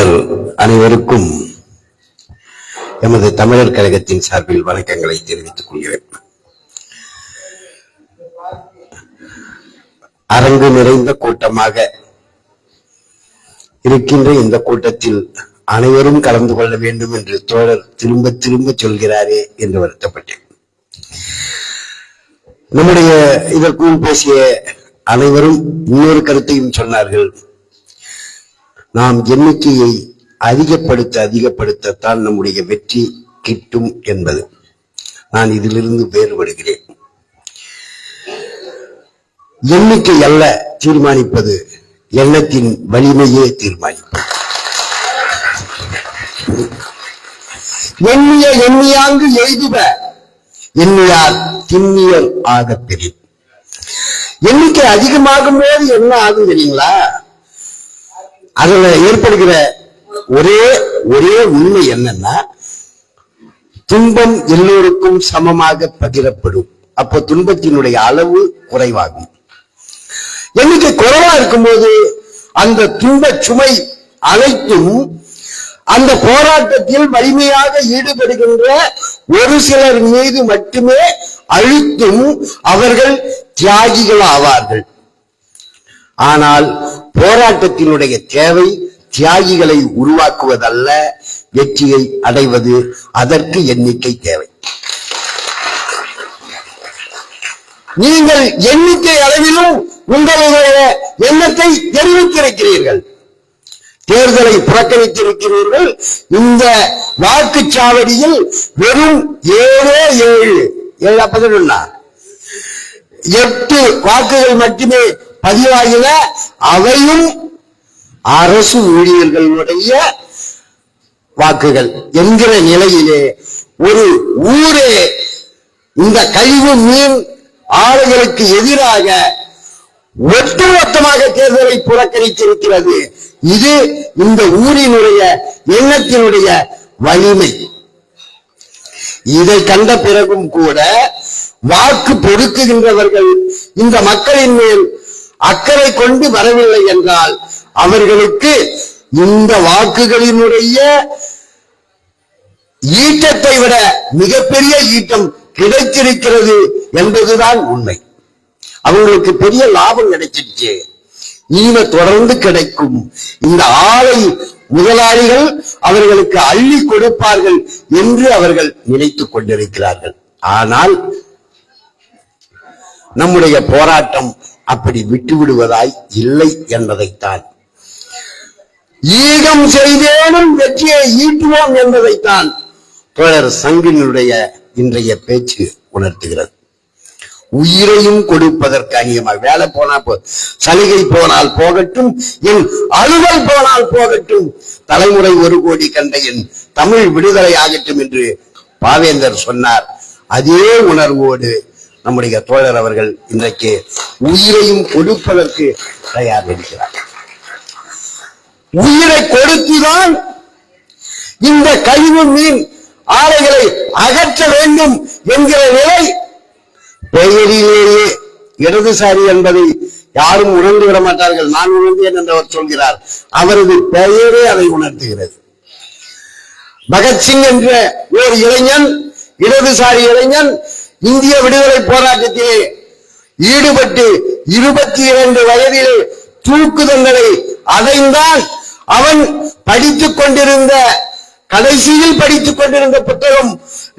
தோழர் அனைவருக்கும் எமது தமிழர் கழகத்தின் சார்பில் வணக்கங்களை தெரிவித்துக் கொள்கிறேன். அரங்கு நிறைந்த கூட்டமாக இருக்கின்ற இந்த கூட்டத்தில் அனைவரும் கலந்து கொள்ள வேண்டும் என்று தோழர் திரும்ப திரும்ப சொல்கிறாரே என்று வருத்தப்பட்டேன். நம்முடைய இதற்குள் பேசிய அனைவரும் இன்னொரு கருத்தையும் சொன்னார்கள். நாம் எண்ணிக்கையை அதிகப்படுத்தத்தான் நம்முடைய வெற்றி கிட்டும் என்பது. நான் இதிலிருந்து வேறுபடுகிறேன். எண்ணிக்கை அல்ல தீர்மானிப்பது, எண்ணத்தின் வலிமையே தீர்மானிப்பது. எண்ணிய எண்ணியாங்கு எய்துவ எண்ணியார் திண்ணியர் ஆகப் பெறின். எண்ணிக்கை அதிகமாகும் போது என்ன ஆகும் தெரியுங்களா? அதுல ஏற்படுகிற ஒரே உண்மை என்னன்னா, துன்பம் எல்லோருக்கும் சமமாக பகிரப்படும். அப்போ துன்பத்தினுடைய அளவு குறைவாகும். எண்ணிக்கை குறைவா இருக்கும்போது அந்த துன்ப சுமை அனைத்தும் அந்த போராட்டத்தில் வலிமையாக ஈடுபடுகின்ற ஒரு சிலர் மீது மட்டுமே அழுத்தும். அவர்கள் தியாகிகள் ஆவார்கள். ஆனால் போராட்டத்தினுடைய தேவை தியாகிகளை உருவாக்குவதல்ல, வெற்றியை அடைவது. அதற்கு எண்ணிக்கை தேவை. நீங்கள் எண்ணிக்கை அளவிலும் உங்களுடைய எண்ணத்தை தெரிவித்திருக்கிறீர்கள். தேர்தலை புறக்கணித்திருக்கிறீர்கள். இந்த வாக்குச்சாவடியில் வெறும் 8 வாக்குகள் மட்டுமே பதிவாகின. அவையும் அரசு ஊழியர்களுடைய வாக்குகள் என்கிற நிலையிலே ஒரு ஊரே இந்த கழிவு மீன் ஆலைகளுக்கு எதிராக ஒட்டுமொத்தமாக தேர்தலை புறக்கணித்திருக்கிறது. இது இந்த ஊரினுடைய எண்ணத்தினுடைய வலிமை. இதை கண்ட பிறகும் கூட வாக்கு பொறுக்குகின்றவர்கள் இந்த மக்களின் மேல் அக்கறை கொண்டு வரவில்லை என்றால் அவர்களுக்கு இந்த வாக்குகளினுடைய ஈட்டத்தை விட மிகப்பெரிய ஈட்டம் கிடைத்திருக்கிறது என்பதுதான் உண்மை. அவங்களுக்கு பெரிய லாபம் கிடைச்சிருச்சு. இனிமே தொடர்ந்து கிடைக்கும். இந்த ஆலை முதலாளிகள் அவர்களுக்கு அள்ளி கொடுப்பார்கள் என்று அவர்கள் நினைத்துக் கொண்டிருக்கிறார்கள். ஆனால் நம்முடைய போராட்டம் அப்படி விட்டுவிடுவதாய் இல்லை என்பதைத்தான், ஈகம் செய்தேனும் வெற்றியை ஈட்டுவோம் என்பதைத்தான் தோழர் சங்கினுடைய இன்றைய பேச்சு உணர்த்துகிறது. உயிரையும் கொடுப்பதற்கு அநியமாக வேலை போனா சலுகை போனால் போகட்டும், என் அலுவல் போனால் போகட்டும், தலைமுறை 1 கோடி கண்ட என் தமிழ் விடுதலை ஆகட்டும் என்று பாவேந்தர் சொன்னார். அதே உணர்வோடு நம்முடைய தோழர் அவர்கள் இன்றைக்கு உயிரையும் கொடுப்பதற்கு தயார் இருக்கிறார். உயிரை கொடுத்துதான் இந்த கழிவு மீன் ஆலைகளை அகற்ற வேண்டும் என்கிற நிலை பெயரிலேயே இடதுசாரி என்பதை யாரும் உணர்ந்து விட மாட்டார்கள். நான் உணர்ந்தேன் என்று அவர் சொல்கிறார். அவரது பெயரே அதை உணர்த்துகிறது. பகத்சிங் என்ற ஒரு இளைஞன், இடதுசாரி இளைஞன், இந்திய விடுதலை போராட்டத்திலே ஈடுபட்டு 22 வயதில் தூக்கு தண்டனை அடைந்தான். அவன் படித்துக் கொண்டிருந்த கடைசியில் படித்துக் கொண்டிருந்த புத்தகம்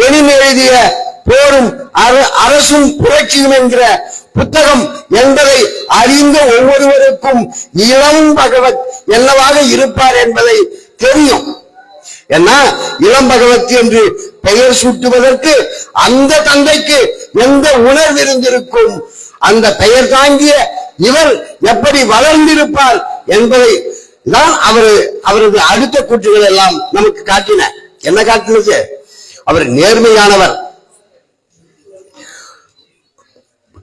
லெனின் எழுதிய போரும் அரசும் புரட்சியும் என்கிற புத்தகம் என்பதை அறிந்த ஒவ்வொருவருக்கும் இளம் பகவத் என்னவாக இருப்பார் என்பதை தெரியும். ஏன்னா இளம் பகவத் என்று பெயர் சூட்டுவதற்கு அந்த தந்தைக்கு எந்த உணர்வு இருந்திருக்கும், அந்த பெயர் தாங்கிய இவர் எப்படி வளர்ந்திருப்பார் என்பதை தான் அவரது அடுத்த கூற்றுகள் எல்லாம் நமக்கு காட்டின. என்ன காட்டினது? அவர் நேர்மையானவர்,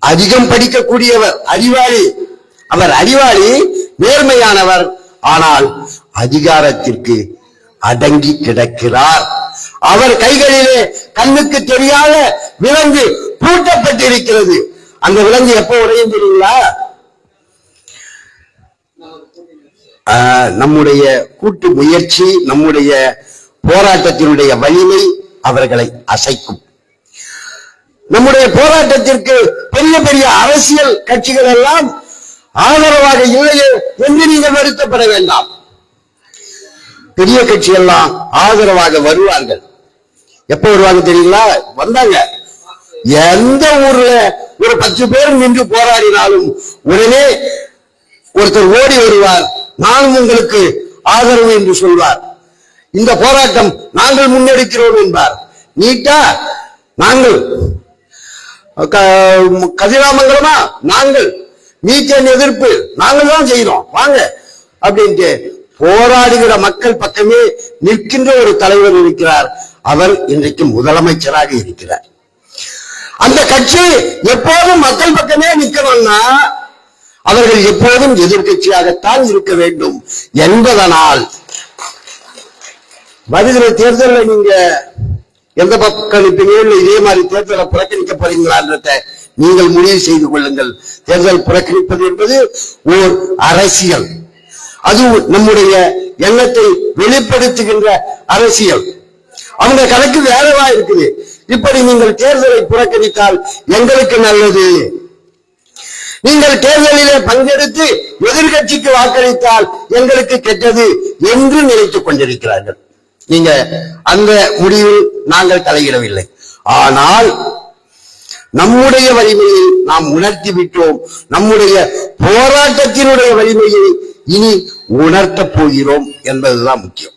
அதிகம் படிக்கக்கூடியவர், அறிவாளி. அவர் அறிவாளி, நேர்மையானவர். ஆனால் அதிகாரத்திற்கு அடங்கி கிடக்கிறார். அவர் கைகளிலே கண்ணுக்கு தெரியாத விலங்கு பூட்டப்பட்டிருக்கிறது. அந்த விலங்கு எப்போ உடையும் தெரியுங்களா? நம்முடைய கூட்டு முயற்சி, நம்முடைய போராட்டத்தினுடைய வலிமை அவர்களை அசைக்கும். நம்முடைய போராட்டத்திற்கு பெரிய பெரிய அரசியல் கட்சிகள் எல்லாம் ஆதரவாக இல்லையே என்று நீங்கள் வருத்தப்பட வேண்டாம். பெரிய கட்சி எல்லாம் ஆதரவாக வருவார்கள். எப்ப வருவாங்க தெரியுங்களா? வந்தாங்க. எந்த ஊர்ல ஒரு 10 பேர் நின்று போராடினாலும் உடனே ஒருத்தர் ஓடி வருவார், நானும் உங்களுக்கு ஆதரவு என்று சொல்வார். இந்த போராட்டம் நாங்கள் முன்னெடுக்கிறோம் என்பார். நீட்டா நாங்கள், கதிராமங்கலமா நாங்கள், மீத்தேன் எதிர்ப்பு நாங்கள் தான் செய்யறோம் வாங்க அப்படின்ட்டு போராடுகிற மக்கள் பக்கமே நிற்கின்ற ஒரு தலைவர் இருக்கிறார். அவர் இன்றைக்கு முதலமைச்சராக இருக்கிறார். அந்த கட்சி எப்போதும் மக்கள் பக்கமே நிற்கணும்னா அவர்கள் எப்போதும் எதிர்கட்சியாகத்தான் இருக்க வேண்டும் என்பதனால் வருகிற தேர்தலில் நீங்க எந்த பக்கம் நிற்பீங்க, இதே மாதிரி தேர்தலை புறக்கணிக்க போறீங்களான்றத நீங்கள் முடிவு செய்து கொள்ளுங்கள். தேர்தல் புறக்கணிப்பது என்பது ஓர் அரசியல், அது நம்முடைய எண்ணத்தை வெளிப்படுத்துகின்ற அரசியல். அவங்க கணக்கு வேறவா இருக்குது. இப்படி நீங்கள் தேர்தலை புறக்கணித்தால் எங்களுக்கு நல்லது, நீங்கள் தேர்தலிலே பங்கெடுத்து எதிர்கட்சிக்கு வாக்களித்தால் எங்களுக்கு கெட்டது என்று நினைத்துக் கொண்டிருக்கிறார்கள். நீங்க அந்த முடிவில் நாங்கள் தலையிடவில்லை. ஆனால் நம்முடைய வலிமையை நாம் உணர்த்தி விட்டோம். நம்முடைய போராட்டத்தினுடைய வலிமையை இனி உணர்த்தப் போகிறோம் என்பதுதான் முக்கியம்.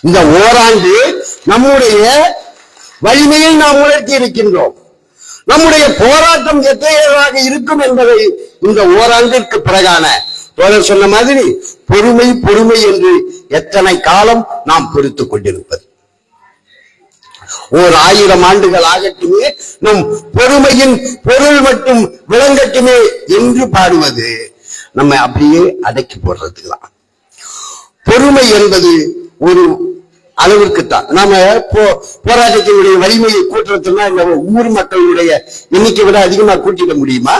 இந்த ஓராண்டு நம்முடைய வலிமையை நாம் உணர்த்தி இருக்கின்றோம். நம்முடைய போராட்டம் எத்தகையதாக இருக்கும் என்பதை இந்த ஓராண்டிற்கு பிறகான தோழர் சொன்ன மாதிரி பொறுமை பொறுமை என்று எத்தனை காலம் நாம் பொறுத்துக் கொண்டிருப்பது. 1000 ஆண்டுகள் ஆகட்டுமே நம் பொறுமையின் பொருள் மட்டும் விளங்கட்டுமே என்று பாடுவது நம்ம அப்படியே அடக்கி போடுறதுதான். பொறுமை என்பது ஒரு அளவிற்குத்தான். நாம போராட்டத்தினுடைய வலிமையை கூட்டுறதுன்னா இந்த ஊர் மக்களுடைய எண்ணிக்கை விட அதிகமா கூட்டிட முடியுமா?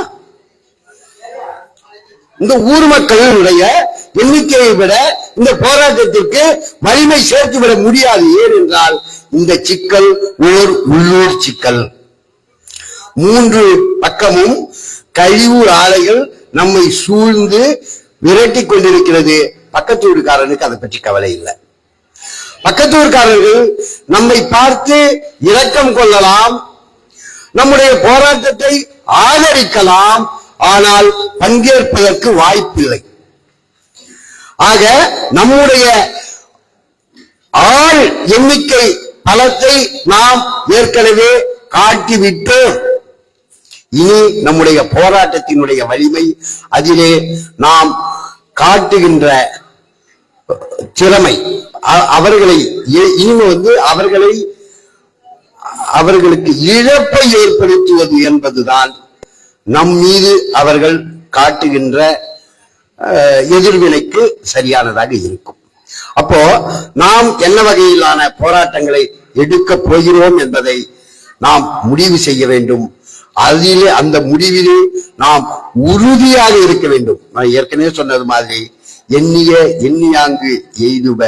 இந்த ஊர் மக்களுடைய எண்ணிக்கையை விட இந்த போராட்டத்திற்கு வலிமை சேர்த்து விட முடியாது. ஏனென்றால் இந்த சிக்கல் ஓர் உள்ளூர் சிக்கல். 3 பக்கமும் கழிவு ஆலைகள் நம்மை சூழ்ந்து விரட்டி கொண்டிருக்கிறது. பக்கத்து வீட்டுக்காரனுக்கு அதை பற்றி கவலை இல்லை. பக்கத்தூர்காரர்கள் நம்மை பார்த்து இரக்கம் கொள்ளலாம், நம்முடைய போராட்டத்தை ஆதரிக்கலாம், ஆனால் பங்கேற்பதற்கு வாய்ப்பில்லை. ஆக நம்முடைய ஆள் எண்ணிக்கை பலத்தை நாம் ஏற்கனவே காட்டிவிட்டோம். இனி நம்முடைய போராட்டத்தினுடைய வலிமை, அதிலே நாம் காட்டுகின்ற திறமை, அவர்களை இனிமே அவர்களுக்கு இழப்பை ஏற்படுத்துவது என்பதுதான் நம் மீது அவர்கள் காட்டுகின்ற எதிர்வினைக்கு சரியானதாக இருக்கும். அப்போ நாம் என்ன வகையிலான போராட்டங்களை எடுக்க போகிறோம் என்பதை நாம் முடிவு செய்ய வேண்டும். அதிலே அந்த முடிவிலே நாம் உறுதியாக இருக்க வேண்டும். நான் ஏற்கனவே சொன்னது மாதிரி எண்ணிய எண்ணியாங்கு எய்துப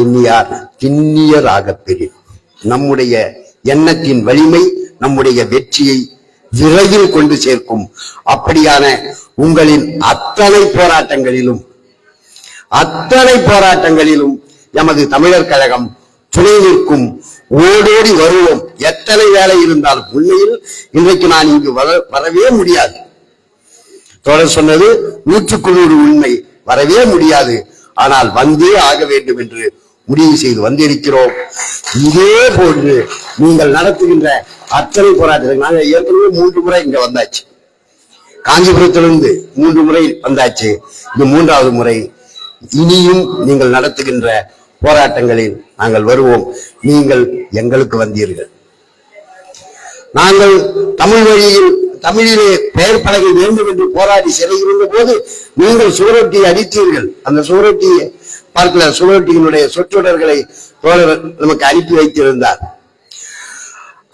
எண்ணியார் திண்ணியராக பெரிய. நம்முடைய எண்ணத்தின் வலிமை நம்முடைய வெற்றியை விரைவில் கொண்டு சேர்க்கும். அப்படியான உங்களின் அத்தனை போராட்டங்களிலும் எமது தமிழர் கழகம் துணை நிற்கும். ஓடோடி வருவோம். எத்தனை வேலை இருந்தாலும் உண்மையில் இன்றைக்கு நான் இங்கு வரவே முடியாது. தோழர் சொன்னது 100% உண்மை. வரவே முடியாது, ஆனால் வந்தே ஆக வேண்டும் என்று முடிவு செய்து வந்திருக்கிறோம். இதே போன்று நீங்கள் நடத்துகின்ற அத்தனை போராட்டங்கள், நாங்கள் ஏற்கனவே 3 முறை இங்க வந்தாச்சு. காஞ்சிபுரத்திலிருந்து 3 முறை வந்தாச்சு. இது 3வது முறை. இனியும் நீங்கள் நடத்துகின்ற போராட்டங்களில் நாங்கள் வருவோம். நீங்கள் எங்களுக்கு வந்தீர்கள். நாங்கள் தமிழ் வழியில் தமிழிலே பெயர் பலகை வேண்டும் என்று போராடி சிறையிருந்த போது நீங்கள் சுவரொட்டியை அடித்தீர்கள். அந்த சுவரொட்டியை பார்க்கல, சுவரொட்டியினுடைய சொற்றொடர்களை தோழர் நமக்கு அனுப்பி வைத்திருந்தார்.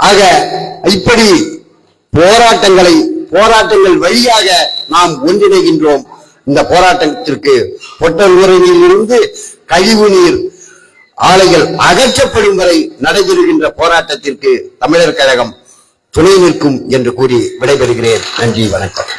ஆக இப்படி போராட்டங்கள் வழியாக நாம் ஒன்றிணைகின்றோம். இந்த போராட்டத்திற்கு பொட்டல் கழிவு நீர் ஆலைகள் அகற்றப்படும் வரை நடைபெறுகின்ற போராட்டத்திற்கு தமிழர் கழகம் துணை நிற்கும் என்று கூறி விடைபெறுகிறேன். நன்றி, வணக்கம்.